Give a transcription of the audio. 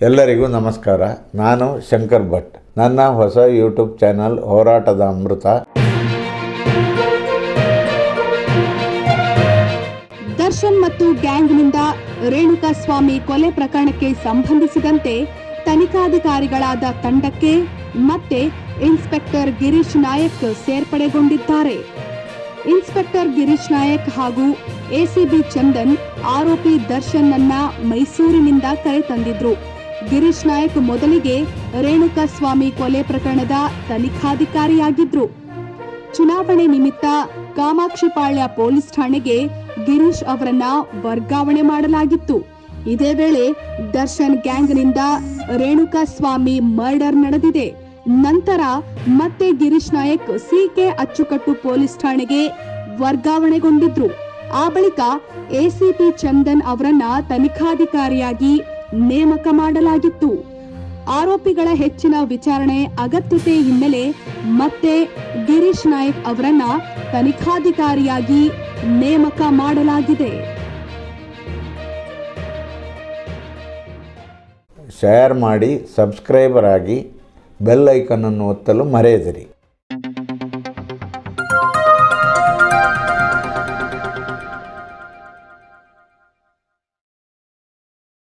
ಎಲ್ಲರಿಗೂ ನಮಸ್ಕಾರ. ನಾನು ಶಂಕರ್ ಭಟ್. ನನ್ನ ಹೊಸ ಯೂಟ್ಯೂಬ್ ಚಾನಲ್ ಹೋರಾಟದ ಅಮೃತ. ದರ್ಶನ್ ಮತ್ತು ಗ್ಯಾಂಗ್ನಿಂದ ರೇಣುಕಾಸ್ವಾಮಿ ಕೊಲೆ ಪ್ರಕರಣಕ್ಕೆ ಸಂಬಂಧಿಸಿದಂತೆ ತನಿಖಾಧಿಕಾರಿಗಳಾದ ತಂಡಕ್ಕೆ ಮತ್ತೆ ಇನ್ಸ್ಪೆಕ್ಟರ್ ಗಿರೀಶ್ ನಾಯಕ್ ಸೇರ್ಪಡೆಗೊಂಡಿದ್ದಾರೆ. ಇನ್ಸ್ಪೆಕ್ಟರ್ ಗಿರೀಶ್ ನಾಯಕ್ ಹಾಗೂ ಎಸಿಬಿ ಚಂದನ್ ಆರೋಪಿ ದರ್ಶನ್ ಅನ್ನ ಮೈಸೂರಿನಿಂದ ಕರೆತಂದಿದ್ರು. ಗಿರೀಶ್ ನಾಯಕ್ ಮೊದಲಿಗೆ ರೇಣುಕಾಸ್ವಾಮಿ ಕೊಲೆ ಪ್ರಕರಣದ ತನಿಖಾಧಿಕಾರಿಯಾಗಿದ್ರು. ಚುನಾವಣೆ ನಿಮಿತ್ತ ಕಾಮಾಕ್ಷಿಪಾಳ್ಯ ಪೊಲೀಸ್ ಠಾಣೆಗೆ ಗಿರೀಶ್ ಅವರನ್ನ ವರ್ಗಾವಣೆ ಮಾಡಲಾಗಿತ್ತು. ಇದೇ ವೇಳೆ ದರ್ಶನ್ ಗ್ಯಾಂಗ್ನಿಂದ ರೇಣುಕಾಸ್ವಾಮಿ ಮರ್ಡರ್ ನಡೆದಿದೆ. ನಂತರ ಮತ್ತೆ ಗಿರೀಶ್ ನಾಯಕ್ ಸಿಕೆ ಅಚ್ಚುಕಟ್ಟು ಪೊಲೀಸ್ ಠಾಣೆಗೆ ವರ್ಗಾವಣೆಗೊಂಡಿದ್ರು. ಆ ಬಳಿಕ ಎಸಿಪಿ ಚಂದನ್ ಅವರನ್ನ ತನಿಖಾಧಿಕಾರಿಯಾಗಿ ನೇಮಕ ಮಾಡಲಾಗಿತ್ತು. ಆರೋಪಿಗಳ ಹೆಚ್ಚಿನ ವಿಚಾರಣೆ ಅಗತ್ಯತೆ ಹಿನ್ನೆಲೆ ಮತ್ತೆ ಗಿರೀಶ್ ನಾಯಕ್ ಅವರನ್ನ ತನಿಖಾಧಿಕಾರಿಯಾಗಿ ನೇಮಕ ಮಾಡಲಾಗಿದೆ. ಶೇರ್ ಮಾಡಿ, ಸಬ್ಸ್ಕ್ರೈಬರ್ ಆಗಿ, ಬೆಲ್ ಐಕನ್ ಅನ್ನು ಒತ್ತಲು ಮರೆಯದಿರಿ.